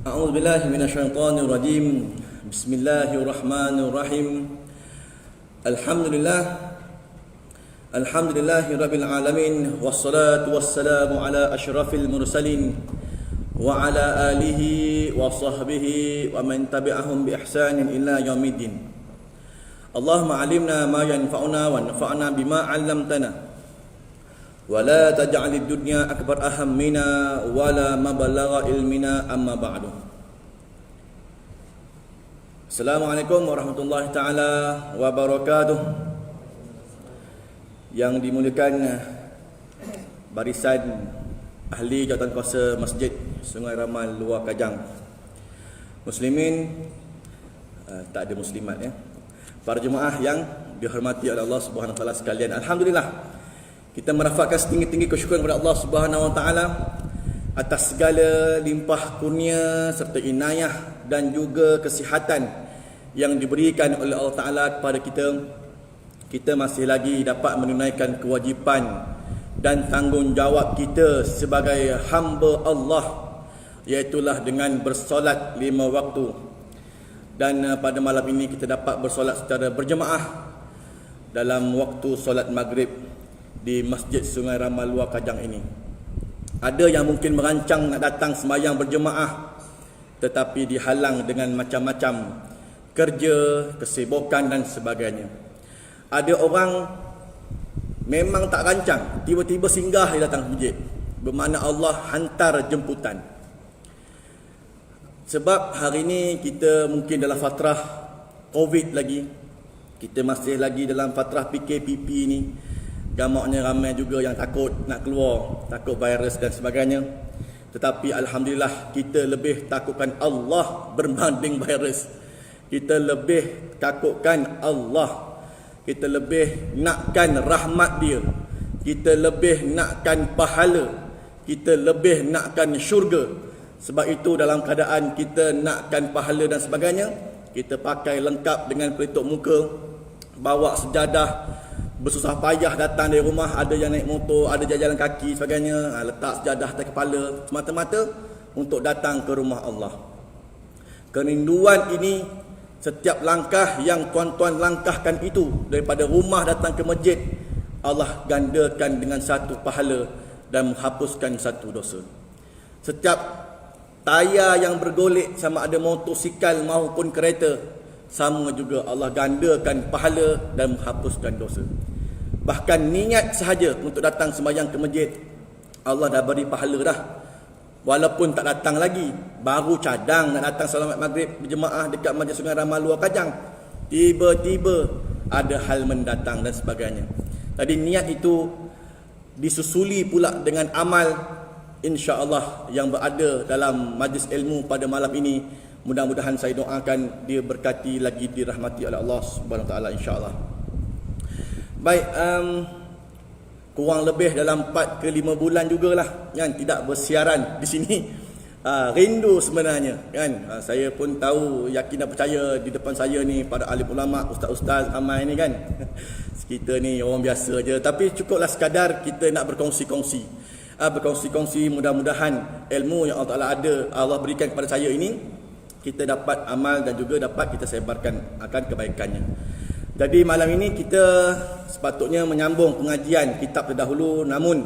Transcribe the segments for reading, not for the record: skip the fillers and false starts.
أعوذ بالله من الشيطان الرجيم بسم الله الرحمن الرحيم الحمد لله رب العالمين والصلاة والسلام على أشرف المرسلين وعلى آله وصحبه ومن تبعهم بإحسان إلى يوم الدين اللهم علمنا ما ينفعنا وانفعنا بما علمتنا ولا تجعل الدنيا أكبر أهمنا ولا مبلغ علمنا أما بعد. Assalamualaikum warahmatullahi taala wabarakatuh. Yang dimuliakan barisan ahli jawatankuasa Masjid Sungai Ramal Luar Kajang, muslimin, tak ada muslimat ya, para jemaah yang dihormati oleh Allah Subhanahu wa taala sekalian. Alhamdulillah, kita merafakkan setinggi-tinggi kesyukuran kepada Allah Subhanahu wa taala atas segala limpah kurnia serta inayah dan juga kesihatan yang diberikan oleh Allah taala kepada kita. Kita masih lagi dapat menunaikan kewajipan dan tanggungjawab kita sebagai hamba Allah, iaitulah dengan bersolat 5 waktu. Dan pada malam ini kita dapat bersolat secara berjemaah dalam waktu solat maghrib di Masjid Sungai Ramal Luar Kajang ini. Ada yang mungkin merancang nak datang sembahyang berjemaah tetapi dihalang dengan macam-macam kerja, kesibukan dan sebagainya. Ada orang memang tak rancang, tiba-tiba singgah dia datang masjid, bermakna Allah hantar jemputan. Sebab hari ini kita mungkin dalam fatrah COVID lagi, kita masih lagi dalam fatrah PKPP ni. Gamaknya ramai juga yang takut nak keluar, takut virus dan sebagainya. Tetapi alhamdulillah, kita lebih takutkan Allah berbanding virus. Kita lebih takutkan Allah. Kita lebih nakkan rahmat dia. Kita lebih nakkan pahala. Kita lebih nakkan syurga. Sebab itu dalam keadaan kita nakkan pahala dan sebagainya, kita pakai lengkap dengan pelitup muka, bawa sejadah, bersusah payah datang dari rumah, ada yang naik motor, ada jalan kaki sebagainya, letak sejadah atas kepala semata-mata untuk datang ke rumah Allah. Kerinduan ini, setiap langkah yang tuan-tuan langkahkan itu daripada rumah datang ke masjid, Allah gandakan dengan satu pahala dan menghapuskan satu dosa. Setiap tayar yang bergolek, sama ada motosikal maupun kereta, sama juga Allah gandakan pahala dan menghapuskan dosa. Bahkan niat sahaja untuk datang sembahyang ke masjid, Allah dah beri pahala dah. Walaupun tak datang lagi, baru cadang nak datang solat maghrib berjemaah dekat Masjid Sungai Ramal Luar Kajang, tiba-tiba ada hal mendatang dan sebagainya. Tadi niat itu disusuli pula dengan amal, insya-Allah, yang berada dalam majlis ilmu pada malam ini. Mudah-mudahan saya doakan dia berkati lagi, dirahmati oleh Allah Subhanahu wa taala, insya-Allah. Baik, kurang lebih dalam 4 ke 5 bulan jugalah kan tidak bersiaran di sini. Rindu sebenarnya kan. Saya pun tahu, yakin dan percaya di depan saya ni para alim ulama, ustaz-ustaz ramai ni kan. Kita ni orang biasa je, tapi cukuplah sekadar kita nak berkongsi-kongsi. Berkongsi-kongsi, mudah-mudahan ilmu yang Allah Taala ada, Allah berikan kepada saya ini, kita dapat amal dan juga dapat kita sebarkan akan kebaikannya. Jadi malam ini kita sepatutnya menyambung pengajian kitab terdahulu, namun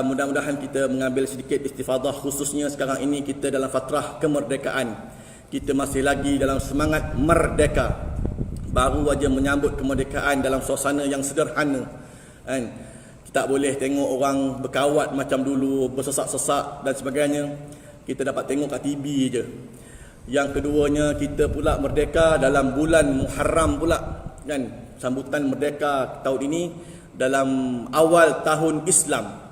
mudah-mudahan kita mengambil sedikit istifadah, khususnya sekarang ini kita dalam fatrah kemerdekaan. Kita masih lagi dalam semangat merdeka. Baru aja menyambut kemerdekaan dalam suasana yang sederhana kan. Tak boleh tengok orang berkawat macam dulu, bersesak-sesak dan sebagainya. Kita dapat tengok kat TV je. Yang keduanya, kita pula merdeka dalam bulan Muharram pula kan. Sambutan merdeka tahun ini dalam awal tahun Islam.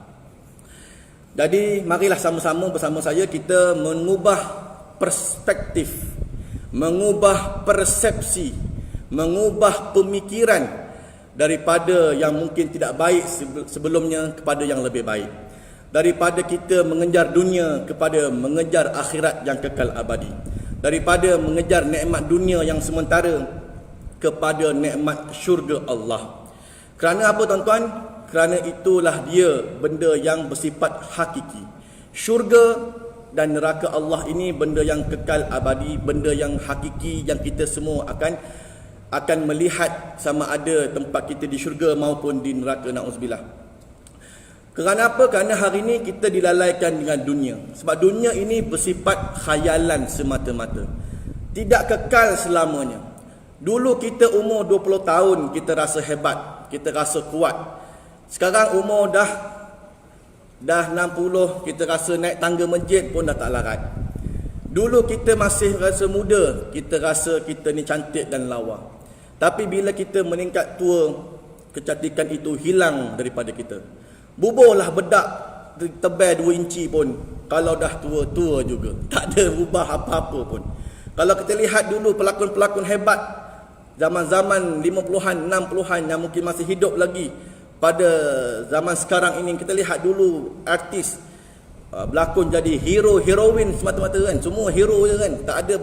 Jadi marilah sama-sama bersama saya kita mengubah perspektif, mengubah persepsi, mengubah pemikiran daripada yang mungkin tidak baik sebelumnya kepada yang lebih baik. Daripada kita mengejar dunia kepada mengejar akhirat yang kekal abadi. Daripada mengejar nikmat dunia yang sementara kepada nikmat syurga Allah. Kerana apa tuan-tuan? Kerana itulah dia benda yang bersifat hakiki. Syurga dan neraka Allah ini benda yang kekal abadi, benda yang hakiki yang kita semua akan melihat sama ada tempat kita di syurga maupun di neraka, na'udzubillah. Kerana apa? Kerana hari ini kita dilalaikan dengan dunia. Sebab dunia ini bersifat khayalan semata-mata, tidak kekal selamanya. Dulu kita umur 20 tahun kita rasa hebat, kita rasa kuat. Sekarang umur dah 60, kita rasa naik tangga masjid pun dah tak larat. Dulu kita masih rasa muda, kita rasa kita ni cantik dan lawa. Tapi bila kita meningkat tua, kecantikan itu hilang daripada kita. Buburlah bedak tebal 2 inci pun, kalau dah tua-tua juga, tak ada ubah apa-apa pun. Kalau kita lihat dulu pelakon-pelakon hebat zaman-zaman 50-an, 60-an yang mungkin masih hidup lagi, pada zaman sekarang ini kita lihat dulu artis berlakon jadi hero, heroin semata-mata kan. Semua hero je kan. Tak ada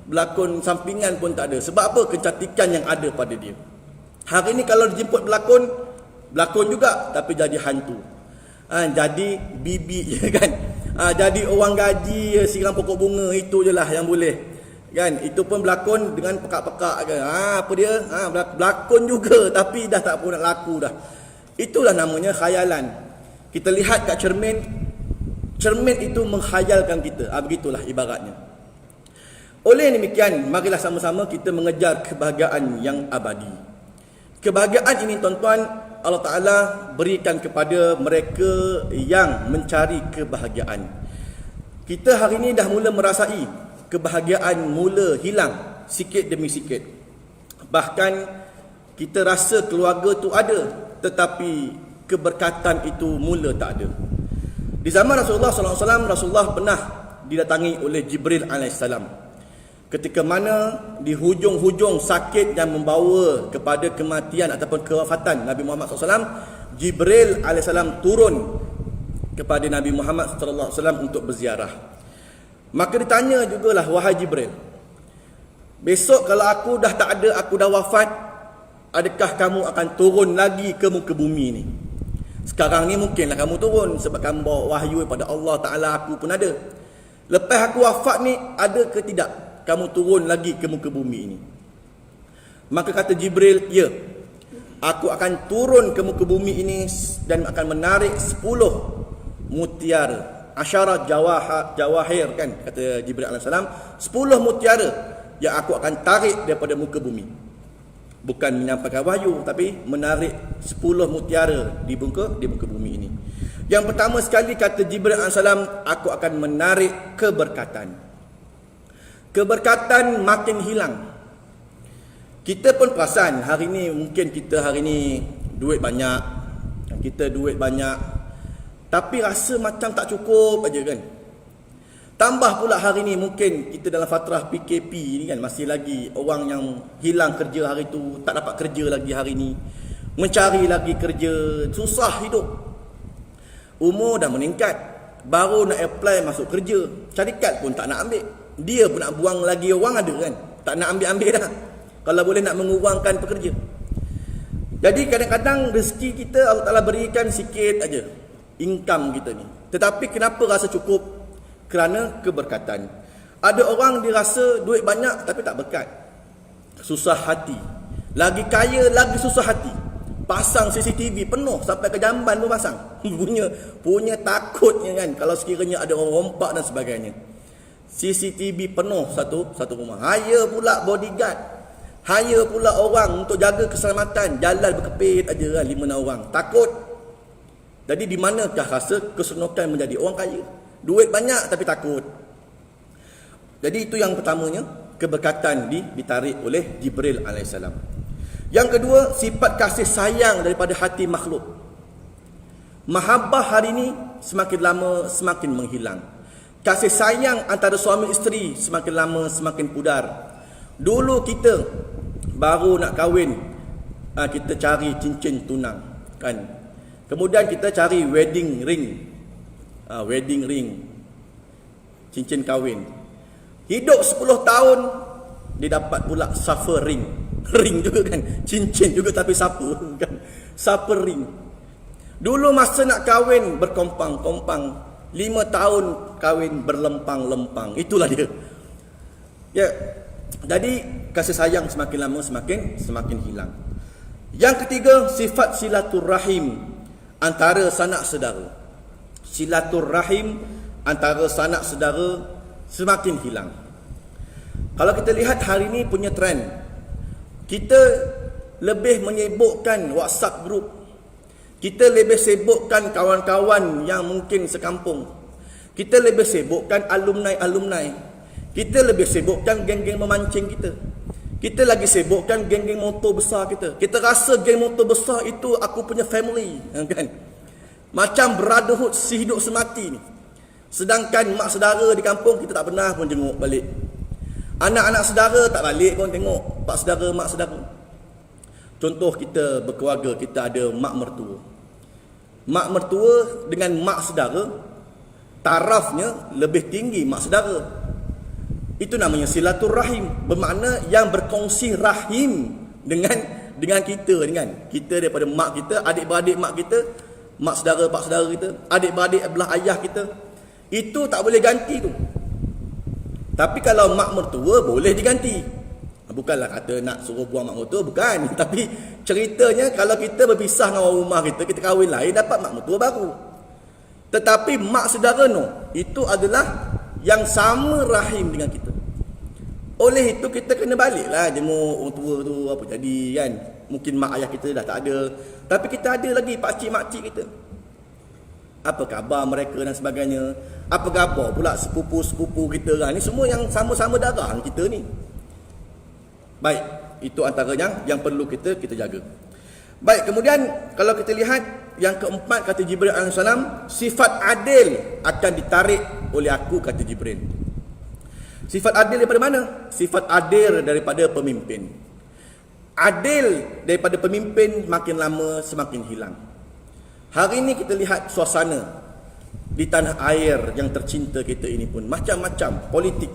berlakon sampingan pun tak ada. Sebab apa? Kecantikan yang ada pada dia. Hari ni kalau dijemput berlakon juga tapi jadi hantu. Jadi bibi je kan. Jadi orang gaji siram pokok bunga, itu je lah yang boleh. Kan, itu pun berlakon dengan pekak-pekak kan. Apa dia? Berlakon juga tapi dah tak pun nak laku dah. Itulah namanya khayalan. Kita lihat kat cermin itu menghayalkan kita. Begitulah ibaratnya. Oleh demikian, marilah sama-sama kita mengejar kebahagiaan yang abadi. Kebahagiaan ini tuan-tuan, Allah Ta'ala berikan kepada mereka yang mencari kebahagiaan. Kita hari ini dah mula merasai kebahagiaan mula hilang sikit demi sikit. Bahkan kita rasa keluarga tu ada, tetapi keberkatan itu mula tak ada. Di zaman Rasulullah SAW, Rasulullah pernah didatangi oleh Jibril AS. Ketika mana di hujung-hujung sakit yang membawa kepada kematian ataupun kewafatan Nabi Muhammad SAW, Jibril AS turun kepada Nabi Muhammad SAW untuk berziarah. Maka ditanya jugalah, wahai Jibril, besok kalau aku dah tak ada, aku dah wafat, adakah kamu akan turun lagi ke muka bumi ni? Sekarang ni mungkinlah kamu turun sebab kamu bawa wahyu daripada Allah Ta'ala, aku pun ada. Lepas aku wafat ni, ada ke tidak kamu turun lagi ke muka bumi ini? Maka kata Jibril, ya, aku akan turun ke muka bumi ini dan akan menarik 10 mutiara. Asyarat jawahir kan, kata Jibril AS, 10 mutiara yang aku akan tarik daripada muka bumi. Bukan menyampaikan wahyu, tapi menarik 10 mutiara di muka bumi ini. Yang pertama sekali kata Jibril AS, aku akan menarik keberkatan. Keberkatan makin hilang. Kita pun perasan hari ni, mungkin kita hari ni duit banyak, tapi rasa macam tak cukup aja kan. Tambah pula hari ni mungkin kita dalam fatrah PKP ni kan, masih lagi orang yang hilang kerja hari tu, tak dapat kerja lagi hari ni, mencari lagi kerja, susah hidup. Umur dah meningkat, baru nak apply masuk kerja, syarikat pun tak nak ambil. Dia pun nak buang lagi orang ada kan, tak nak ambil dah. Kalau boleh nak mengurangkan pekerja. Jadi kadang-kadang rezeki kita Allah Ta'ala berikan sikit aja, income kita ni. Tetapi kenapa rasa cukup? Kerana keberkatan. Ada orang dirasa duit banyak tapi tak berkat, susah hati. Lagi kaya lagi susah hati. Pasang CCTV penuh sampai ke jamban pun pasang. punya takutnya kan kalau sekiranya ada orang rompak dan sebagainya. CCTV penuh satu rumah. Hire pula bodyguard, hire pula orang untuk jaga keselamatan. Jalan berkepit aja kan 5-6 orang. Takut. Jadi di manakah rasa keseronokan menjadi orang kaya? Duit banyak tapi takut. Jadi itu yang pertamanya, keberkatan ditarik oleh Jibril AS. Yang kedua, sifat kasih sayang daripada hati makhluk. Mahabbah hari ini semakin lama semakin menghilang. Kasih sayang antara suami isteri semakin lama semakin pudar. Dulu kita baru nak kahwin, kita cari cincin tunang kan. Kemudian kita cari wedding ring, cincin kahwin. Hidup 10 tahun, dia dapat pula suffer ring. Ring juga kan, cincin juga tapi suffer kan, suffer ring. Dulu masa nak kahwin berkompang-kompang, 5 tahun kahwin berlempang-lempang. Itulah dia. Ya. Jadi kasih sayang semakin lama semakin hilang. Yang ketiga, sifat silaturrahim antara sanak saudara. Silaturrahim antara sanak saudara semakin hilang. Kalau kita lihat hari ini punya trend, kita lebih menyibukkan WhatsApp group. Kita lebih sibukkan kawan-kawan yang mungkin sekampung. Kita lebih sibukkan alumni-alumni. Kita lebih sibukkan geng-geng memancing kita. Kita lagi sibukkan geng-geng motor besar kita. Kita rasa geng motor besar itu aku punya family, kan? Macam brotherhood sehidup semati ni. Sedangkan mak saudara di kampung kita tak pernah pun jenguk balik. Anak-anak saudara tak balik pun tengok pak saudara, mak saudara. Contoh kita berkeluarga, kita ada mak mertua. Mak mertua dengan mak saudara, tarafnya lebih tinggi mak saudara. Itu namanya silaturrahim, bermakna yang berkongsi rahim dengan kita, dengan kita daripada mak kita, adik-beradik mak kita, mak saudara, pak saudara kita, adik-beradik belah ayah kita. Itu tak boleh ganti tu. Tapi kalau mak mertua boleh diganti. Bukanlah kata nak suruh buang mak mertua, bukan. Tapi ceritanya kalau kita berpisah dengan orang rumah kita, kita kahwin lain, dapat mak mertua baru. Tetapi mak saudara no, itu adalah yang sama rahim dengan kita. Oleh itu kita kena baliklah jenguk orang tua tu apa jadi, kan. Mungkin mak ayah kita dah tak ada, tapi kita ada lagi pakcik makcik kita. Apa khabar mereka dan sebagainya. Apa khabar pula sepupu-sepupu kita kan. Ni semua yang sama-sama darah kita ni. Baik, itu antara yang perlu kita jaga. Baik, kemudian kalau kita lihat yang keempat, kata Jibril AS, sifat adil akan ditarik oleh aku, kata Jibril. Sifat adil daripada mana? Sifat adil daripada pemimpin. Adil daripada pemimpin makin lama semakin hilang. Hari ini kita lihat suasana di tanah air yang tercinta kita ini pun macam-macam politik.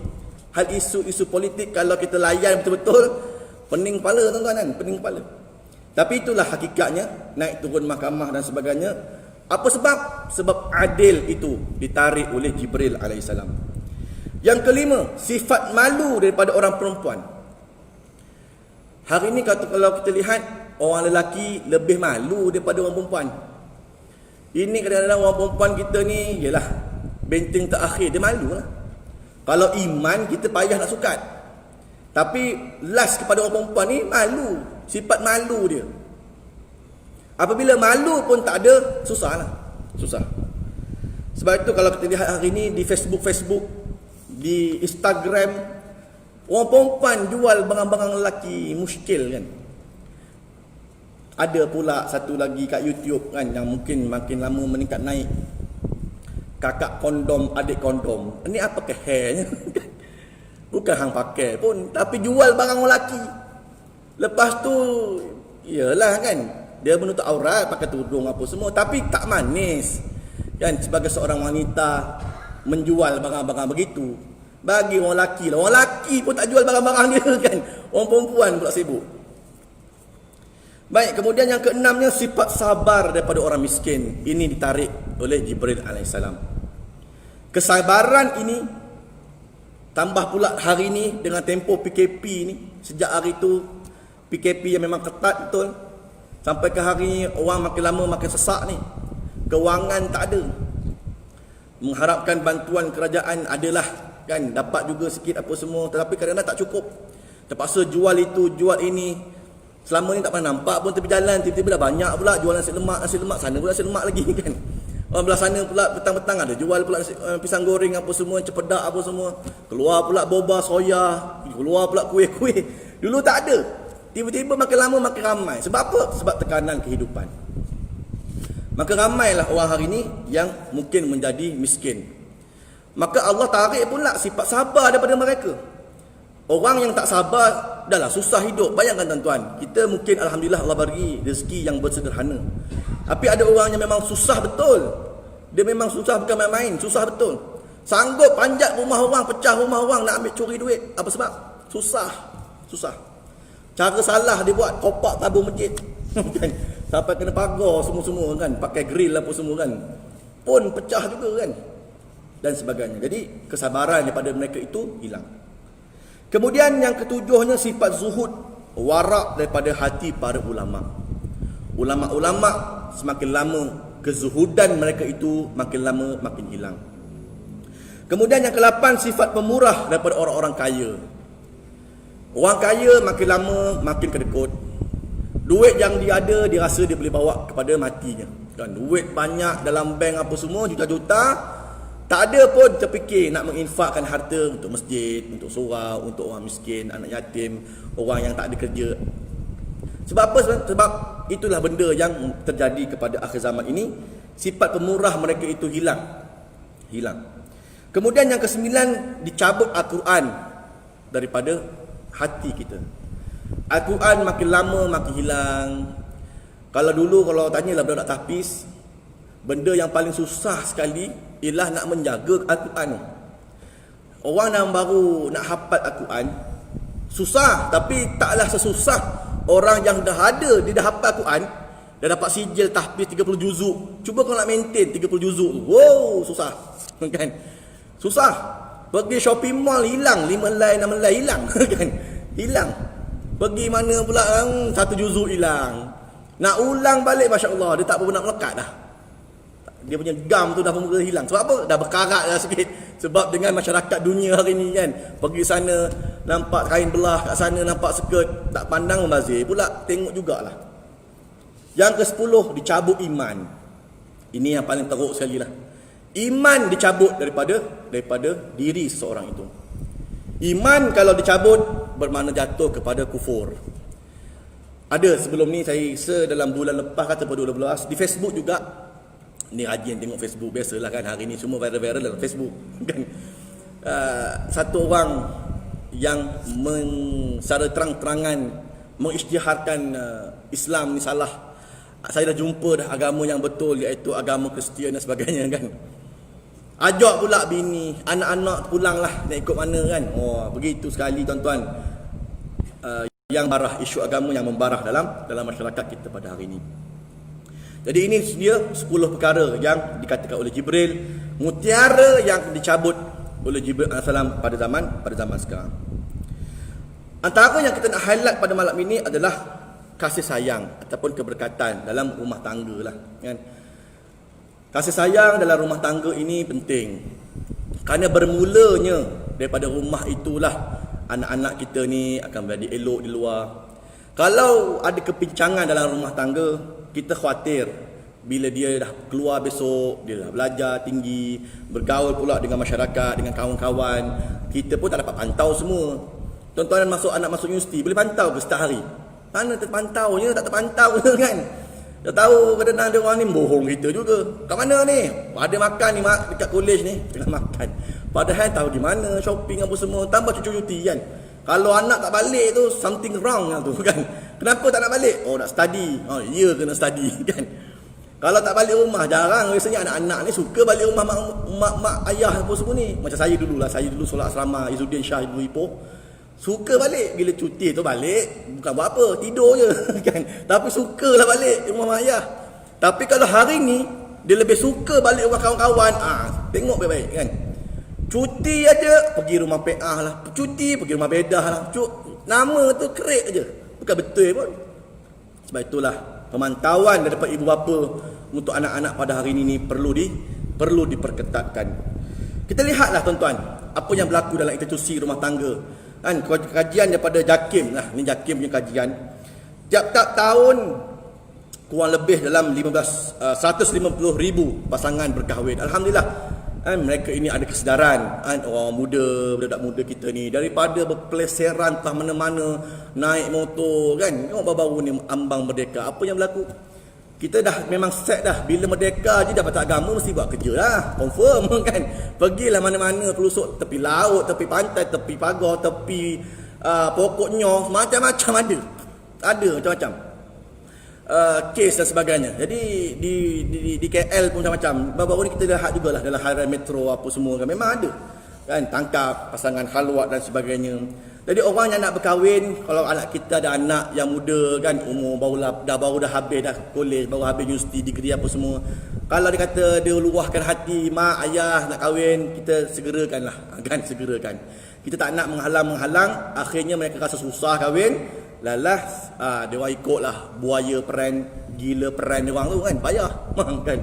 Hal isu-isu politik kalau kita layan betul-betul, pening kepala tuan-tuan kan, pening kepala. Tapi itulah hakikatnya, naik turun mahkamah dan sebagainya. Apa sebab? Sebab adil itu ditarik oleh Jibril AS. Yang kelima, sifat malu daripada orang perempuan. Hari ini kalau kita lihat, orang lelaki lebih malu daripada orang perempuan. Ini kadang-kadang orang perempuan kita ni, yalah, benteng terakhir, dia malu lah. Kalau iman, kita payah nak sukat. Tapi last kepada orang perempuan ni, malu. Sifat malu dia. Apabila malu pun tak ada, susah lah. Susah. Sebab itu kalau kita lihat hari ni di Facebook, di Instagram, orang perempuan jual barang-barang lelaki, muskil kan. Ada pula satu lagi kat YouTube kan, yang mungkin makin lama meningkat naik. Kakak kondom, adik kondom. Ini apa ke hairnya? Bukan hang pakai pun, tapi jual barang lelaki. Lepas tu, iyalah kan, dia menutup aurat, pakai tudung apa semua, tapi tak manis. Kan, sebagai seorang wanita menjual barang-barang begitu. Bagi orang lelaki lah. Orang lelaki pun tak jual barang-barang dia kan. Orang perempuan pula sibuk. Baik, kemudian yang keenamnya, sifat sabar daripada orang miskin. Ini ditarik oleh Jibril AS. Kesabaran ini, tambah pula hari ini dengan tempoh PKP ni. Sejak hari itu, PKP yang memang ketat betul. Sampai ke hari ini, orang makin lama makin sesak ni. Kewangan tak ada. Mengharapkan bantuan kerajaan adalah, kan, dapat juga sikit apa semua. Tetapi kadang-kadang tak cukup. Terpaksa jual itu, jual ini. Selama ni tak pernah nampak pun tepi jalan, tiba-tiba dah banyak pula jual nasi lemak, sana pula nasi lemak lagi kan. Orang belah sana pula petang-petang ada jual pula pisang goreng apa semua, cepedak apa semua. Keluar pula boba soya, keluar pula kuih-kuih. Dulu tak ada. Tiba-tiba makin lama makin ramai. Sebab apa? Sebab tekanan kehidupan. Maka ramailah orang hari ini yang mungkin menjadi miskin. Maka Allah tarik pula sifat sabar daripada mereka. Orang yang tak sabar, dah lah susah hidup. Bayangkan tuan-tuan, kita mungkin alhamdulillah Allah bagi rezeki yang bersederhana. Tapi ada orang yang memang susah betul. Dia memang susah bukan main-main, susah betul. Sanggup panjat rumah orang, pecah rumah orang nak ambil curi duit. Apa sebab? Susah. Susah. Cara salah dia buat, kopak tabung masjid. Kan? Sampai kena pagar semua-semua kan, pakai grill apa semua kan. Pun pecah juga kan. dan sebagainya. Jadi kesabaran daripada mereka itu hilang. Kemudian yang ketujuhnya sifat zuhud, warak daripada hati para ulama. Ulama-ulama semakin lama kezuhudan mereka itu makin lama makin hilang. Kemudian yang ke-8 sifat pemurah daripada orang-orang kaya. Orang kaya makin lama makin kedekut. Duit yang dia ada dia rasa dia boleh bawa kepada matinya. Kan duit banyak dalam bank apa semua juta-juta, tak ada pun terfikir nak menginfakkan harta untuk masjid, untuk surau, untuk orang miskin, anak yatim, orang yang tak ada kerja. Sebab apa? Sebab itulah benda yang terjadi kepada akhir zaman ini. Sifat pemurah mereka itu hilang. Kemudian yang ke-9, dicabut Al-Quran daripada hati kita. Al-Quran makin lama makin hilang. Kalau dulu kalau tanyalah budak tahfiz, benda yang paling susah sekali ialah nak menjaga Al-Quran. Orang yang baru nak hafal Al-Quran susah, tapi taklah sesusah orang yang dah ada, dia dah hafal Al-Quran, dah dapat sijil tahfiz 30 juzuk. Cuba kau nak maintain 30 juzuk tu. Wow, susah. Kan? Susah. Pergi shopping mall hilang 5 helai 6 helai hilang kan? Hilang. Pergi mana pula 1 juzuk hilang. Nak ulang balik masya-Allah dia tak apa nak melekat dah. Dia punya gam tu dah mula hilang. Sebab apa? Dah berkarat dah sikit. Sebab dengan masyarakat dunia hari ni kan, pergi sana nampak kain belah, kat sana nampak skirt, tak pandang membazir pula, tengok jugalah. Yang ke-10 dicabut iman. Ini yang paling teruk sekali lah. Iman dicabut daripada diri seseorang itu. Iman kalau dicabut bermakna jatuh kepada kufur. Ada sebelum ni saya dalam bulan lepas kata pada 12 di Facebook juga. Ni rajin tengok Facebook, biasalah kan hari ni semua viral-viral dalam Facebook kan. Satu orang yang secara terang-terangan mengisytiharkan Islam ni salah. Saya dah jumpa dah agama yang betul, iaitu agama Kristian dan sebagainya kan. Ajak pula bini, anak-anak pulanglah nak ikut mana kan. Oh, begitu sekali tuan-tuan. Yang barah, isu agama yang membarah dalam masyarakat kita pada hari ini. Jadi ini dia 10 perkara yang dikatakan oleh Jibril, mutiara yang dicabut oleh Jibril AS pada zaman sekarang. Antara yang kita nak highlight pada malam ini adalah kasih sayang ataupun keberkatan dalam rumah tangga lah kan. Kasih sayang dalam rumah tangga ini penting. Kerana bermulanya daripada rumah itulah anak-anak kita ni akan menjadi elok di luar. Kalau ada kepincangan dalam rumah tangga, kita khawatir bila dia dah keluar besok, dia dah belajar tinggi, bergaul pula dengan masyarakat, dengan kawan-kawan, kita pun tak dapat pantau semua. Tuan-tuan anak masuk universiti, boleh pantau ke setiap hari? Mana terpantaunya, tak terpantau kan? Dah tahu kadang-kadang ada orang ni bohong kita juga. Kat mana ni? Ada makan ni mak, dekat kolej ni, tengah makan. Padahal tahu gimana shopping apa semua, tambah cuti kan. Kalau anak tak balik tu something wrong lah tu kan. Kenapa tak nak balik? Oh nak study. Oh ya kena study kan. Kalau tak balik rumah, jarang biasanya anak-anak ni suka balik rumah mak ayah apa semua ni. Macam saya dulu solat asrama Izzuddin Shah Ibu Ipoh. Suka balik bila cuti tu balik, bukan buat apa, tidur je kan. Tapi sukalah balik rumah mak ayah. Tapi kalau hari ni dia lebih suka balik rumah kawan-kawan, tengok baik-baik kan. Cuti aja pergi rumah PA lah, cuti pergi rumah bedah lah. Nama tu kerik aja, bukan betul pun. Sebab itulah pemantauan daripada ibu bapa untuk anak-anak pada hari ini perlu diperketatkan. Kita lihatlah tuan-tuan, apa yang berlaku dalam institusi rumah tangga. Kan kajian daripada JAKIM lah, ni JAKIM punya kajian. Tiap-tiap tahun kurang lebih dalam 150,000 pasangan berkahwin. Alhamdulillah. Kan mereka ini ada kesedaran, kan orang muda, budak muda kita ni, daripada berpeleseran entah mana-mana naik motor kan. Tengok baru-baru ni ambang merdeka. Apa yang berlaku? Kita dah memang set dah, bila merdeka je dapat agama mesti buat kerja lah, confirm kan. Pergilah mana-mana, pelusuk tepi laut, tepi pantai, tepi pagar, tepi pokoknya macam-macam ada macam-macam kes dan sebagainya. Jadi di KL pun macam-macam. Baru-baru ni kita lihat jugalah dalam harian metro apa semua kan, memang ada kan, tangkap pasangan khalwat dan sebagainya. Jadi orang yang nak berkahwin, kalau anak kita ada anak yang muda kan, umur baru dah habis dah kolej, baru habis universiti, degree apa semua. Kalau dia kata dia luahkan hati, mak ayah nak kahwin, kita segerakanlah, kan, segerakan. Kita tak nak menghalang-menghalang, akhirnya mereka rasa susah kahwin. Lalas dia orang ikutlah buaya peran, gila peran dia orang tu kan, payah kan.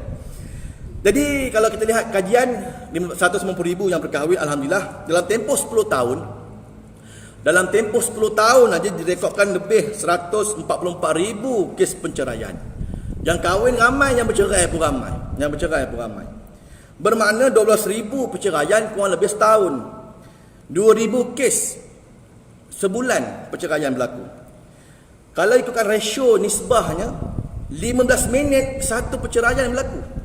Jadi kalau kita lihat kajian 190,000 yang berkahwin, alhamdulillah dalam tempoh 10 tahun. Dalam tempoh 10 tahun aja direkodkan lebih 144,000 kes penceraian. Yang kahwin ramai, yang bercerai pun ramai. Yang bercerai pun ramai. Bermakna 12,000 perceraian kurang lebih setahun. 2,000 kes sebulan perceraian berlaku. Kalau ikutkan rasio nisbahnya, 15 minit satu perceraian berlaku.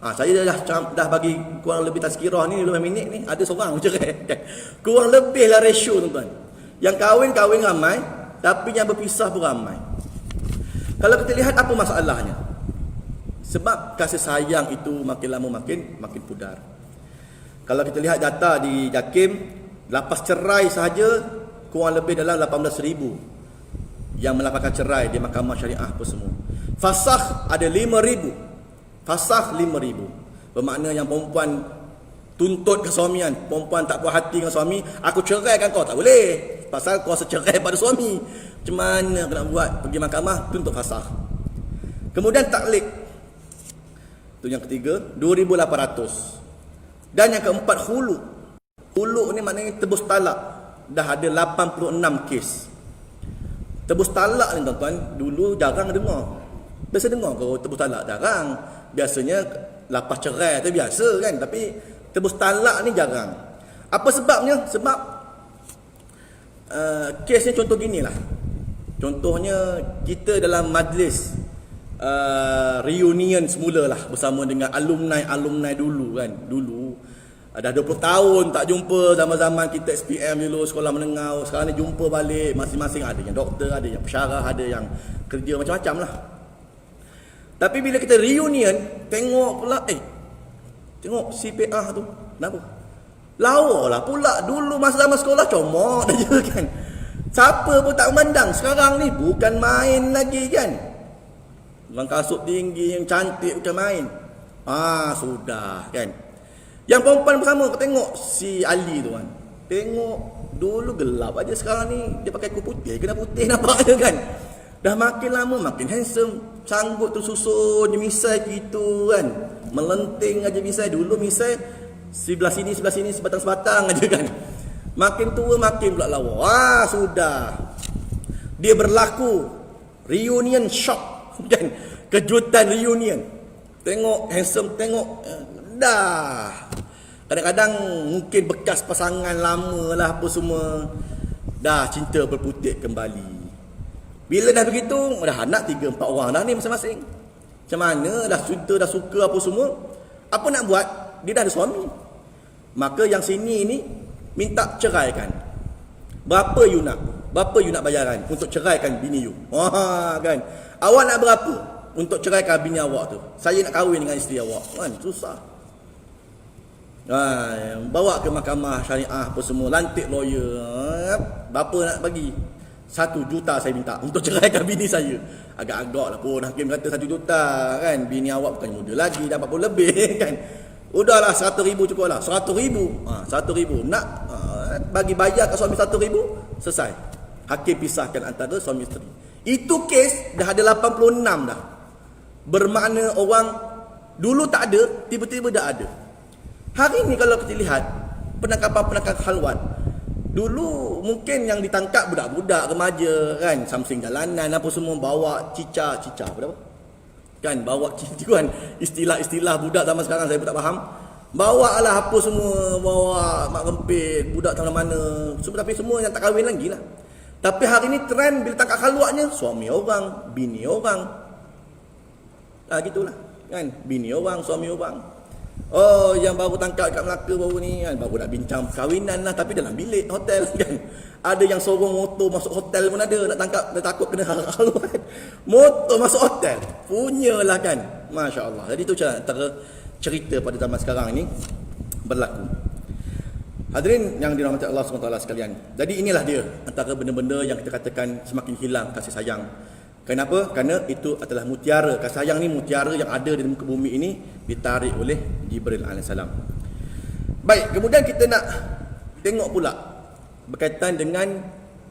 Saya dah bagi kurang lebih tazkirah ni 15 minit ni, ada seorang bercerai. Kurang lebih lah rasio tuan-tuan. Yang kahwin ramai, tapi yang berpisah pun ramai. Kalau kita lihat apa masalahnya? Sebab kasih sayang itu makin lama makin pudar. Kalau kita lihat data di JAKIM, lapas cerai sahaja kurang lebih dalam 18,000 yang melaporkan cerai di mahkamah syariah apa semua. Fasakh ada 5,000. Fasakh 5,000. Bermakna yang perempuan tuntut kesuamian, perempuan tak puas hati dengan suami, aku ceraikan kau, tak boleh. Pasal kau secerai pada suami. Macam mana kau nak buat? Pergi mahkamah, tuntut fasakh. Kemudian taklid. Itu yang ketiga, 2,800. Dan yang keempat, khulu. Khulu ni maknanya tebus talak. Dah ada 86 kes. Tebus talak ni tuan-tuan, dulu jarang dengar. Biasa dengar kau tebus talak, jarang. Biasanya lapas cerai tu biasa kan, tapi tebus talak ni jarang. Apa sebabnya? Sebab kesnya contoh ginilah. Contohnya kita dalam majlis reunion semulalah bersama dengan alumni dulu kan. Dulu dah 20 tahun tak jumpa, zaman-zaman kita SPM dulu, sekolah menengah. Sekarang ni jumpa balik, masing-masing ada yang doktor, ada yang pensyarah, ada yang kerja macam-macam lah. Tapi bila kita reunion, tengok pula, tengok si PA tu, kenapa? Lawa lah pula, dulu masa zaman sekolah comot aja kan. Siapa pun tak memandang, sekarang ni bukan main lagi kan. Orang kasut tinggi, yang cantik bukan main. Sudah kan. Yang perempuan bersama, kau tengok si Ali tu kan. Tengok, dulu gelap aja, sekarang ni dia pakai kulit putih, kena putih nampak je kan. Dah makin lama makin handsome, sanggup tersusun misai gitu kan. Melenting aja misai, dulu misai sebelah sini sebatang-sebatang aja kan. Makin tua makin pula lawa. Sudah. Dia berlaku reunion shock kan. Kejutan reunion. Tengok handsome, tengok dah. Kadang-kadang mungkin bekas pasangan lama lah apa semua. Dah cinta berputik kembali. Bila dah begitu, dah anak 3-4 orang dah ni masing-masing. Macam mana dah cinta, dah suka apa semua. Apa nak buat? Dia dah ada suami. Maka yang sini ni minta ceraikan. Berapa you nak? Berapa you nak bayaran untuk ceraikan bini you? Kan. Awak nak berapa untuk ceraikan bini awak tu? Saya nak kahwin dengan isteri awak. Kan, susah. Bawa ke mahkamah syariah apa semua, lantik lawyer. Berapa nak bagi? 1 juta saya minta untuk ceraikan bini saya. Agak-agak lah pun hakim kata 1 juta kan. Bini awak bukan muda lagi, dah 40 lebih kan. Udahlah 100,000 cukup lah. 100,000. 100,000. Nak bagi bayar kat suami 100,000, selesai. Hakim pisahkan antara suami isteri. Itu kes dah ada 86 dah. Bermakna orang dulu tak ada, tiba-tiba dah ada. Hari ni kalau kita lihat penangkapan khalwat, dulu mungkin yang ditangkap budak-budak remaja kan, samsing jalanan apa semua, bawa cica apa kan, bawa kan, istilah-istilah budak zaman sekarang saya pun tak faham. Bawa lah apa semua, bawa mak rempit, budak tak mana-mana, tapi semua yang tak kahwin lagi lah. Tapi hari ni trend bila tangkap khalwatnya, suami orang, bini orang. Gitulah kan, bini orang, suami orang. Yang baru tangkap kat Melaka baru ni kan, baru nak bincang perkahwinan lah, tapi dalam bilik hotel kan. Ada yang sorong motor masuk hotel pun ada, nak tangkap, dia takut kena khalwat. Motor masuk hotel, punyalah kan. Masya Allah. Jadi tu antara cerita pada zaman sekarang ni berlaku. Hadirin yang dirahmati Allah SWT sekalian. Jadi inilah dia antara benda-benda yang kita katakan semakin hilang kasih sayang. Kenapa? Kerana itu adalah mutiara. Kasih sayang ni mutiara yang ada di muka bumi ini ditarik oleh Jibril AS. Baik, kemudian kita nak tengok pula berkaitan dengan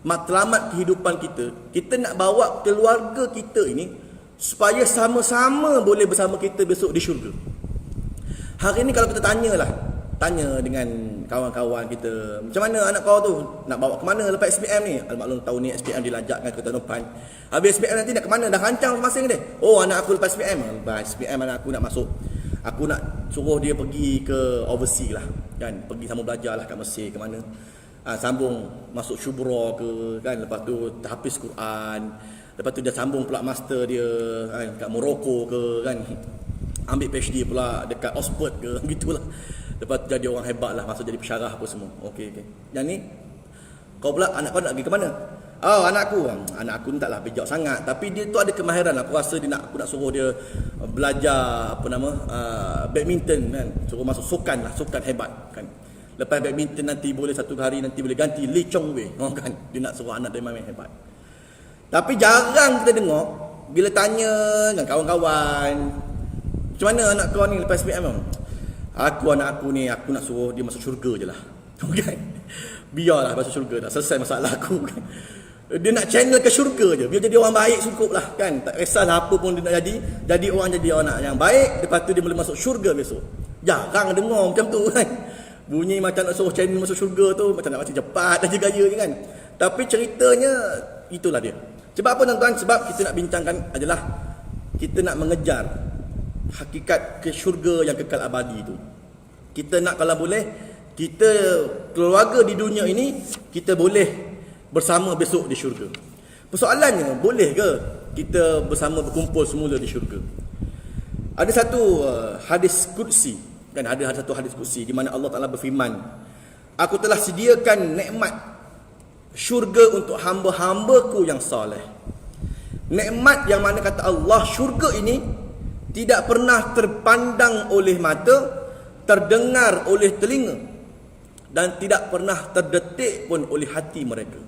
matlamat kehidupan kita. Kita nak bawa keluarga kita ini supaya sama-sama boleh bersama kita besok di syurga. Hari ni kalau kita tanya dengan kawan-kawan kita, macam mana anak kau tu nak bawa ke mana lepas SPM ni? Al-maklum tahun ni SPM dilanjakkan ke tahun depan. Habis SPM nanti nak ke mana? Dah rancang masing-masing dia. Oh, anak aku lepas SPM. Lepas SPM anak aku nak masuk. Aku nak suruh dia pergi ke overseas lah, kan? Pergi sama belajar lah kat Mesir ke mana. Sambung masuk syubra ke, kan? Lepas tu tahfiz Quran. Lepas tu dia sambung pula master dia, kan? Kat Morocco ke, kan? Ambil PhD pula dekat Oxford ke, gitulah. Lepas tu jadi orang hebat lah, masuk jadi pensyarah apa semua. Okey. Yang ni, kau pula anak kau nak pergi ke mana? Oh, anak aku ni taklah bijak sangat, tapi dia tu ada kemahiran. Aku rasa aku nak suruh dia belajar badminton, kan? Suruh masuk sukan hebat, kan? Lepas badminton nanti boleh satu hari nanti boleh ganti Lee Chong Wei, kan? Dia nak suruh anak dia main hebat. Tapi jarang kita dengar bila tanya dengan kawan-kawan, macam mana anak kau ni lepas SPM? Anak aku ni aku nak suruh dia masuk syurga je lah. Kan? Biarlah masuk syurga dah, selesai masalah aku, kan? Dia nak channel ke syurga je, biar jadi orang baik cukup lah, kan? Tak kisahlah apa pun dia nak jadi orang anak yang baik, lepas tu dia boleh masuk syurga besok. Jarang dengar macam tu, kan? Bunyi macam nak suruh channel masuk syurga tu macam nak macam cepat aja gaya je, kan? Tapi ceritanya itulah dia. Sebab apa tuan-tuan? Sebab kita nak bincangkan adalah kita nak mengejar hakikat ke syurga yang kekal abadi itu. Kita nak kalau boleh, kita keluarga di dunia ini kita boleh bersama besok di syurga. Persoalannya, boleh ke kita bersama berkumpul semula di syurga? Ada satu hadis qudsi, kan? Ada satu hadis qudsi di mana Allah Taala berfirman, aku telah sediakan nikmat syurga untuk hamba-hambaku yang soleh. Nikmat yang mana kata Allah, syurga ini tidak pernah terpandang oleh mata, terdengar oleh telinga, dan tidak pernah terdetik pun oleh hati mereka.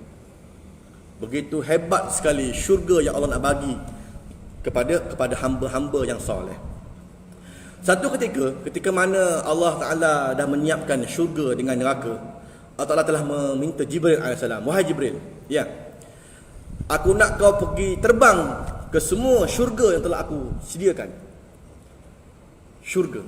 Begitu hebat sekali syurga yang Allah nak bagi kepada hamba-hamba yang soleh. Satu ketika mana Allah Ta'ala dah menyiapkan syurga dengan neraka, Allah Ta'ala telah meminta Jibril AS, wahai Jibril, ya, aku nak kau pergi terbang ke semua syurga yang telah aku sediakan. Syurga.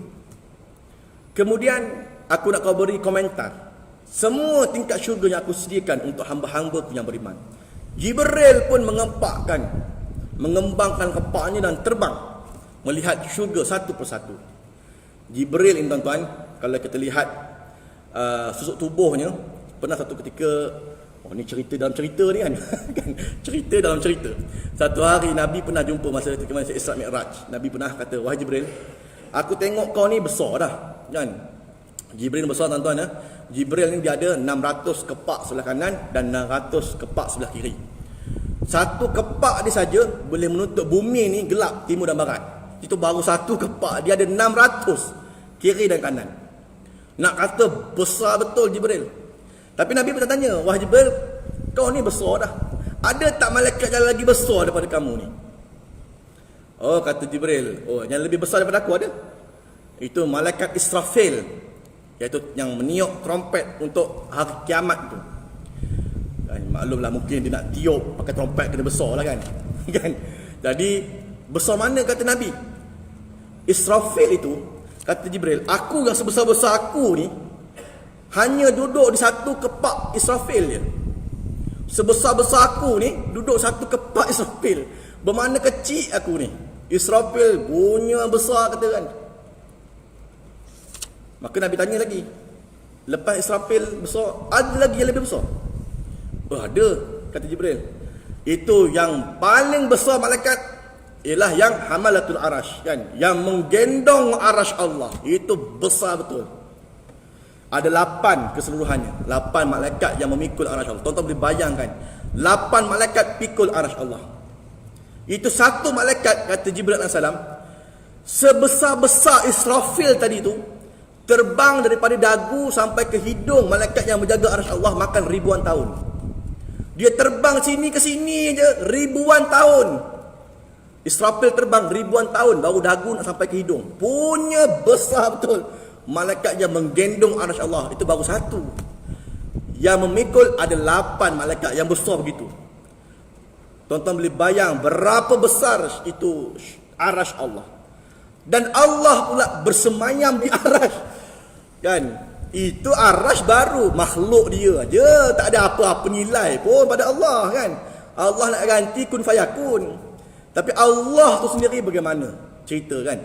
Kemudian aku nak kau beri komentar semua tingkat syurga yang aku sediakan untuk hamba-hambaku yang beriman. Jibril pun mengembangkan kepalanya dan terbang melihat syurga satu persatu. Jibril ini tuan-tuan, kalau kita lihat susuk tubuhnya, pernah satu ketika, ni cerita dalam cerita ni, kan? Cerita dalam cerita. Satu hari Nabi pernah jumpa masa Isra Mi'raj. Nabi pernah kata, wahai Jibril, aku tengok kau ni besar dah, kan? Jibril besar tuan-tuan, Jibril ni dia ada 600 kepak sebelah kanan dan 600 kepak sebelah kiri. Satu kepak dia saja boleh menutup bumi ni gelap timur dan barat. Itu baru satu kepak, dia ada 600 kiri dan kanan. Nak kata besar betul Jibril. Tapi Nabi pun tanya, wahai Jibril, kau ni besar dah, ada tak malaikat yang lagi besar daripada kamu ni? Oh, kata Jibril, oh, yang lebih besar daripada aku ada. Itu malaikat Israfil, iaitu yang meniup trompet untuk hari kiamat tu. Maklumlah mungkin dia nak tiup pakai trompet kena besar lah, kan? Kan? Jadi besar mana kata Nabi? Israfil itu, kata Jibril, aku yang sebesar-besar aku ni hanya duduk di satu kepak Israfil je. Sebesar-besar aku ni duduk satu kepak Israfil. Bermakna kecil aku ni. Israfil punya besar, kata, kan? Maka Nabi tanya lagi, lepas Israfil besar, ada lagi yang lebih besar? Oh, ada, kata Jibril. Itu yang paling besar malaikat ialah yang hamalatul arash, kan? Yang menggendong arash Allah. Itu besar betul. Ada 8 keseluruhannya. 8 malaikat yang memikul arash Allah. Tuan-tuan boleh bayangkan, 8 malaikat pikul arash Allah. Itu satu malaikat, kata Jibril AS, sebesar-besar Israfil tadi tu, Terbang daripada dagu sampai ke hidung malaikat yang menjaga arsy Allah makan ribuan tahun. Dia terbang sini ke sini je ribuan tahun. Israfil terbang ribuan tahun baru dagu nak sampai ke hidung. Punya besar betul. Malaikat yang menggendong arsy Allah itu baru satu. Yang memikul ada 8 malaikat yang besar begitu. Tuan-tuan boleh bayang berapa besar itu arsy Allah. Dan Allah pula bersemayam di arsy. Kan? Itu arsy baru, makhluk dia aja, tak ada apa-apa nilai pun pada Allah kan. Allah nak ganti kun fayakun. Tapi Allah tu sendiri bagaimana? Cerita kan.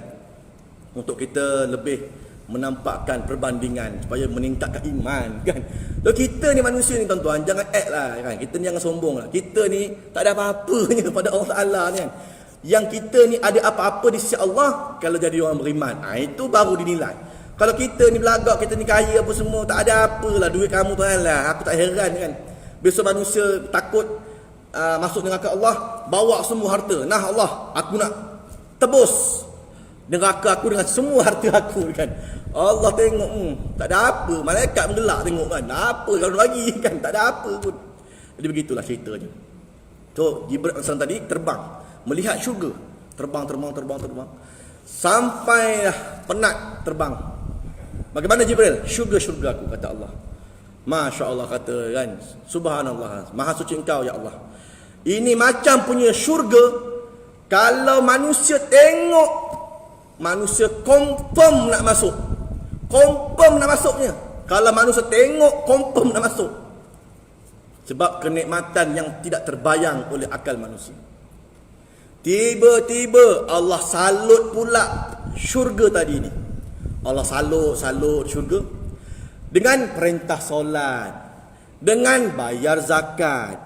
Untuk kita lebih menampakkan perbandingan supaya meningkatkan iman kan. So, kita ni manusia ni tuan-tuan, jangan act lah kan. Kita ni jangan sombong lah. Kita ni tak ada apa-apanya pada Allah Taala ni kan. Yang kita ni ada apa-apa di sisi Allah kalau jadi orang beriman. Itu baru dinilai. Kalau kita ni belagak, kita ni kaya apa semua, tak ada apalah duit kamu Tuhan lah. Aku tak heran kan. Besok manusia takut masuk neraka Allah, bawa semua harta. Nah Allah, aku nak tebus neraka aku dengan semua harta aku kan. Allah tengok, tak ada apa. Malaikat menggelak tengok kan. Apa kalau lagi kan, tak ada apa pun. Jadi begitulah ceritanya. So, Jibril AS tadi terbang, melihat syurga. Terbang. Sampai penat terbang. Bagaimana Jibril? Syurga aku, kata Allah. Masya Allah kata kan. Subhanallah. Maha suci engkau ya Allah. Ini macam punya syurga. Kalau manusia tengok, manusia confirm nak masuk. Confirm nak masuknya. Kalau manusia tengok, confirm nak masuk. Sebab kenikmatan yang tidak terbayang oleh akal manusia. Tiba-tiba Allah salut pula syurga tadi ni. Allah salut syurga dengan perintah solat, dengan bayar zakat,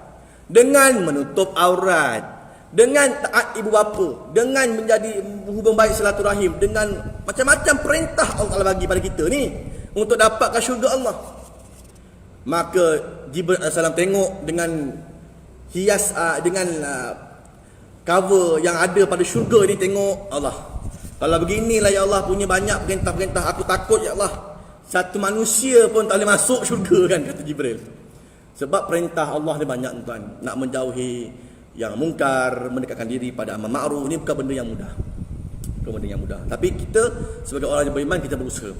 dengan menutup aurat, dengan taat ibu bapa, dengan menjadi hubung baik silaturahim, dengan macam-macam perintah Allah bagi pada kita ni untuk dapatkan syurga Allah. Maka Jibril AS tengok dengan hias dengan cover yang ada pada syurga ni, tengok Allah. Kalau beginilah ya Allah punya banyak perintah-perintah, aku takut ya Allah satu manusia pun tak boleh masuk syurga kan, kata Jibril. Sebab perintah Allah ni banyak tuan. Nak menjauhi yang mungkar, mendekatkan diri pada amal ma'ruf, ni bukan benda yang mudah. Bukan benda yang mudah. Tapi kita sebagai orang yang beriman, kita berusaha.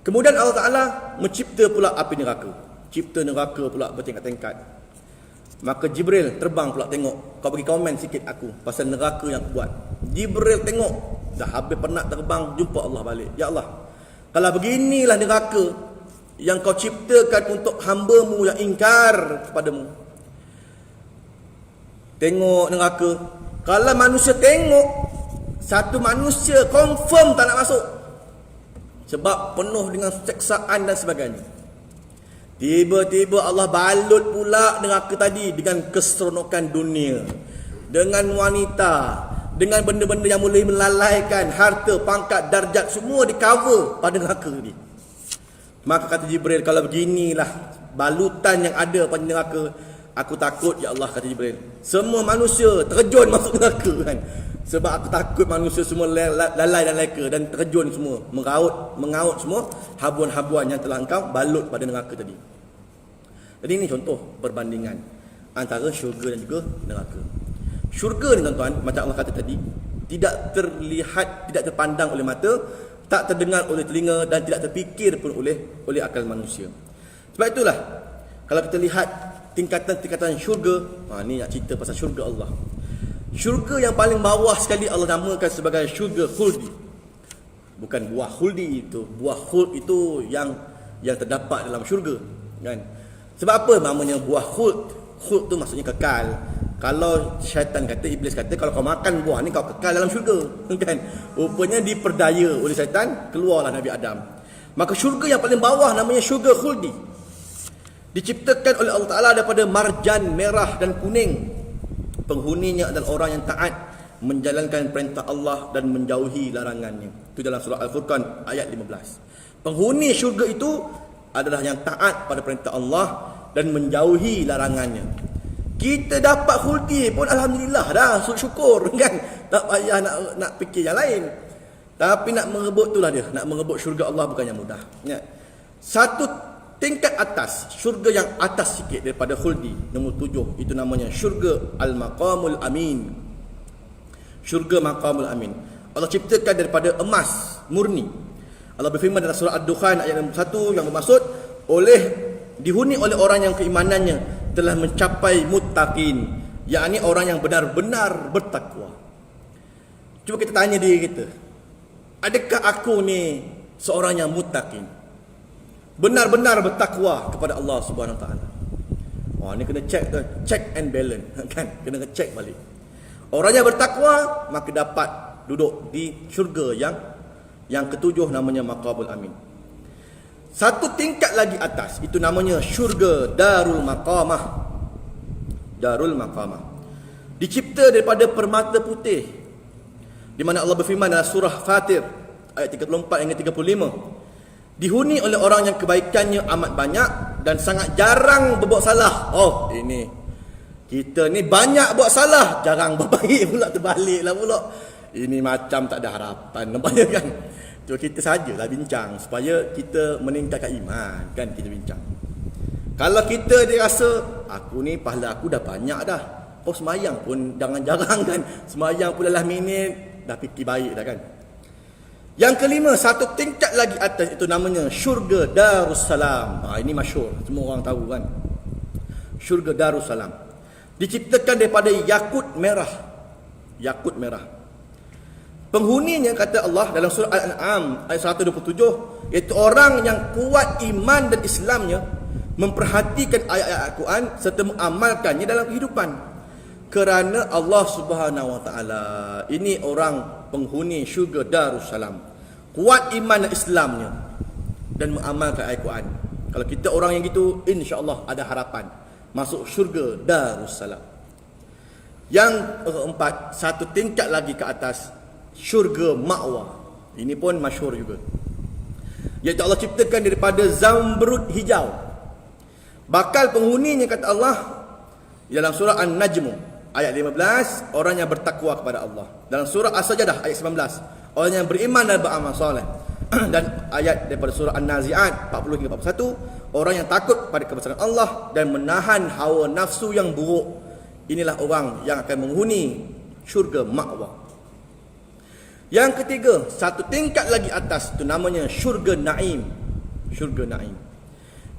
Kemudian Allah Ta'ala mencipta pula api neraka. Cipta neraka pula bertingkat-tingkat. Maka Jibril terbang pula tengok. Kau bagi komen sikit aku pasal neraka yang buat. Jibril tengok, dah habis penat terbang, jumpa Allah balik. Ya Allah, kalau beginilah neraka yang kau ciptakan untuk hamba-Mu yang ingkar kepadamu. Tengok neraka. Kalau manusia tengok, satu manusia confirm tak nak masuk. Sebab penuh dengan seksaan dan sebagainya. Tiba-tiba Allah balut pula neraka tadi dengan keseronokan dunia, dengan wanita, dengan benda-benda yang boleh melalaikan harta, pangkat, darjat, semua di cover pada neraka ni. Maka kata Jibril, kalau beginilah balutan yang ada pada neraka, aku takut ya Allah, kata Jibril, semua manusia terjun masuk neraka kan. Sebab aku takut manusia semua lalai dan leka dan terjun semua, mengaut semua habuan-habuan yang telah engkau balut pada neraka tadi. Jadi ini contoh perbandingan antara syurga dan juga neraka. Syurga ni tuan-tuan, macam Allah kata tadi, tidak terlihat, tidak terpandang oleh mata, tak terdengar oleh telinga dan tidak terfikir pun oleh akal manusia. Sebab itulah kalau kita lihat tingkatan-tingkatan syurga, ni nak cerita pasal syurga Allah. Syurga yang paling bawah sekali Allah namakan sebagai syurga khuldi. Bukan buah khuldi itu. Buah khuld itu yang terdapat dalam syurga kan. Sebab apa namanya buah khuld? Khuld tu maksudnya kekal. Kalau syaitan kata, iblis kata, kalau kau makan buah ni kau kekal dalam syurga kan. Rupanya diperdaya oleh syaitan, keluarlah Nabi Adam. Maka syurga yang paling bawah namanya syurga khuldi. Diciptakan oleh Allah Ta'ala daripada marjan merah dan kuning. Penghuninya adalah orang yang taat, menjalankan perintah Allah dan menjauhi larangannya. Itu dalam surah Al-Furqan ayat 15. Penghuni syurga itu adalah yang taat pada perintah Allah dan menjauhi larangannya. Kita dapat khuldi pun alhamdulillah dah, syukur kan. Tak payah nak fikir yang lain. Tapi nak merebut itulah dia. Nak merebut syurga Allah bukan yang mudah. Ya. Satu tingkat atas, syurga yang atas sikit daripada khuldi, nombor 7, itu namanya syurga Al-Maqamul Amin. Syurga Maqamul Amin. Allah ciptakan daripada emas murni. Allah berfirman dalam surah Ad-Dukhan ayat nombor 1 yang bermaksud dihuni oleh orang yang keimanannya telah mencapai muttaqin, yakni orang yang benar-benar bertakwa. Cuba kita tanya diri kita, adakah aku ni seorang yang muttaqin? Benar-benar bertakwa kepada Allah Subhanahu Wa Taala. Wah, ni kena check and balance kan? Kena check balik. Orang yang bertakwa maka dapat duduk di syurga yang ketujuh, namanya Maqamul Amin. Satu tingkat lagi atas, itu namanya syurga Darul Maqamah. Darul Maqamah dicipta daripada permata putih, di mana Allah berfirman dalam surah Fatir ayat 34 hingga 35, dihuni oleh orang yang kebaikannya amat banyak dan sangat jarang berbuat salah. Oh, ini kita ni banyak buat salah, jarang berbaik pula, terbaliklah pula. Ini macam tak ada harapan, nampaknya kan. So, kita sajalah bincang supaya kita meningkatkan iman, kan kita bincang. Kalau kita dia rasa aku ni pahala aku dah banyak dah, oh semayang pun jangan-jarang kan, semayang pun dalam minit dah fikir baik dah kan. Yang kelima, satu tingkat lagi atas, itu namanya syurga Darussalam. Ini masyhur, semua orang tahu kan. Syurga Darussalam diciptakan daripada yakut merah. Yakut merah. Penghuninya, kata Allah dalam surah Al-An'am ayat 127, iaitu orang yang kuat iman dan Islamnya, memperhatikan ayat-ayat Al-Quran serta mengamalkannya dalam kehidupan. Kerana Allah Subhanahu Wa Taala, ini orang penghuni syurga Darussalam, kuat iman dan Islamnya dan mengamalkan ayat Al-Quran. Kalau kita orang yang gitu, insya-Allah ada harapan masuk syurga Darussalam. Yang keempat, satu tingkat lagi ke atas, syurga Ma'wa. Ini pun masyhur juga, iaitu Allah ciptakan daripada zamrud hijau. Bakal penghuninya, kata Allah dalam surah An-Najm ayat 15, orang yang bertakwa kepada Allah. Dalam surah As-Sajdah ayat 19, orang yang beriman dan beramal soleh. Dan ayat daripada surah An-Nazi'at 40 hingga 41, orang yang takut pada kebesaran Allah dan menahan hawa nafsu yang buruk. Inilah orang yang akan menghuni syurga Ma'wa. Yang ketiga, satu tingkat lagi atas, itu namanya syurga Naim. Syurga Naim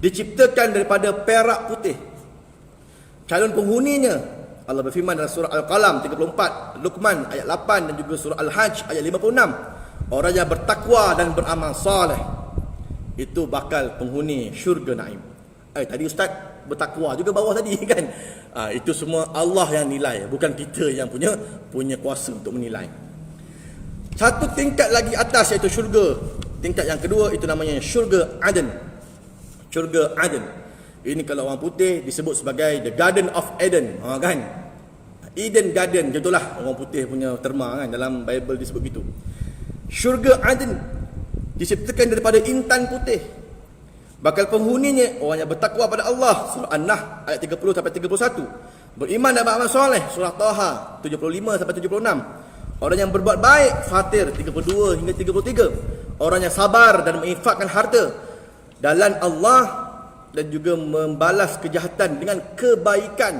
diciptakan daripada perak putih. Calon penghuninya, Allah berfirman dalam surah Al-Qalam 34, Luqman ayat 8 dan juga surah Al-Hajj ayat 56, orang yang bertakwa dan beramal soleh itu bakal penghuni syurga Naim. Tadi Ustaz bertakwa juga bawah tadi kan. Itu semua Allah yang nilai, bukan kita yang punya kuasa untuk menilai. Satu tingkat lagi atas, iaitu syurga tingkat yang kedua, itu namanya syurga Aden. Syurga Aden ini kalau orang putih disebut sebagai the Garden of Eden, kan? Eden Garden, itulah orang putih punya terma kan, dalam Bible disebut gitu. Syurga Aden diciptakan daripada intan putih. Bakal penghuninya orang yang bertakwa pada Allah, surah An-Nahl ayat 30 sampai 31. Beriman dan beramal soleh, surah Taha 75 sampai 76. Orang yang berbuat baik, Fatir 32 hingga 33. Orang yang sabar dan menginfakkan harta dalam Allah dan juga membalas kejahatan dengan kebaikan,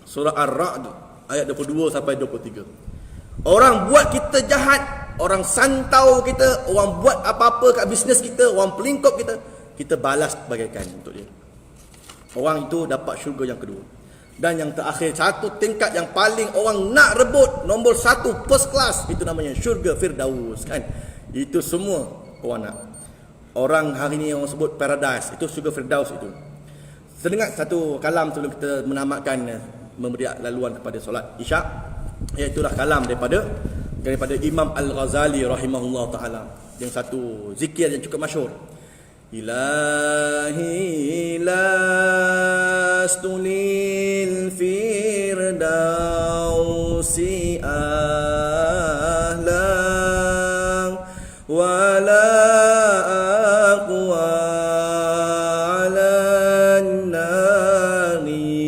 surah Ar-Ra'd ayat 22 sampai 23. Orang buat kita jahat, orang santau kita, orang buat apa-apa kat bisnes kita, orang pelingkup kita, kita balas bagaikan untuk dia. Orang itu dapat syurga yang kedua. Dan yang terakhir, satu tingkat yang paling orang nak rebut, nombor 1 first class, itu namanya syurga Firdaus kan. Itu semua orang nak. Orang hari ni orang sebut paradise, itu syurga Firdaus itu. Sedengar satu kalam sebelum kita menamatkan memberi laluan kepada solat Isyak, iaitulah kalam daripada Imam Al-Ghazali rahimahullah taala, yang satu zikir yang cukup masyhur. Ilahi lastu lil firdausi ahla wala aqwa ala naril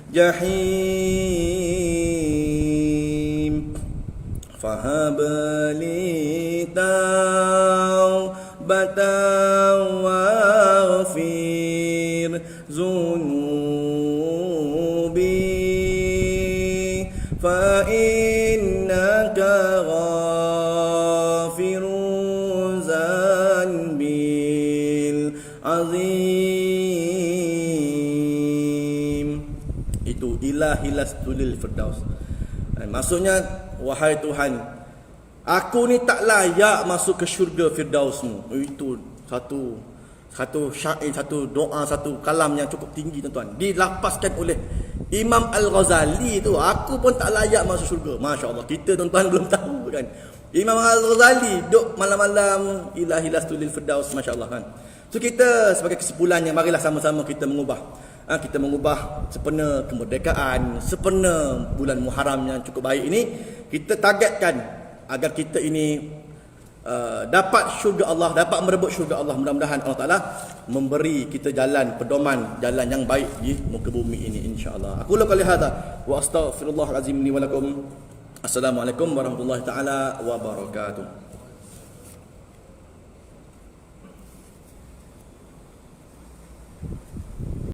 jahim fahabali واغفر ذنوبي فإنك غافر ذنبي العظيم. Itu ilahi lastulil firdaus. Maksudnya, wahai Tuhan, aku ni tak layak masuk ke syurga firdausmu. Itu satu syair, satu doa, satu kalam yang cukup tinggi tuan-tuan. Dilapaskan oleh Imam Al-Ghazali tu. Aku pun tak layak masuk syurga. Masya Allah, kita tuan-tuan belum tahu kan. Imam Al-Ghazali duk malam-malam ilahi lastulil firdaus. Masya Allah kan. So kita sebagai kesimpulannya, marilah sama-sama kita mengubah. Kita mengubah sempena kemerdekaan, sempena bulan Muharram yang cukup baik ini. Kita targetkan agar kita ini dapat syurga Allah, dapat merebut syurga Allah. Mudah-mudahan Allah Ta'ala memberi kita jalan, pedoman, jalan yang baik di muka bumi ini, insya-Allah. Aku lakukan hadza wa astaghfirullahalazim li wa lakum. Assalamualaikum warahmatullahi taala wabarakatuh.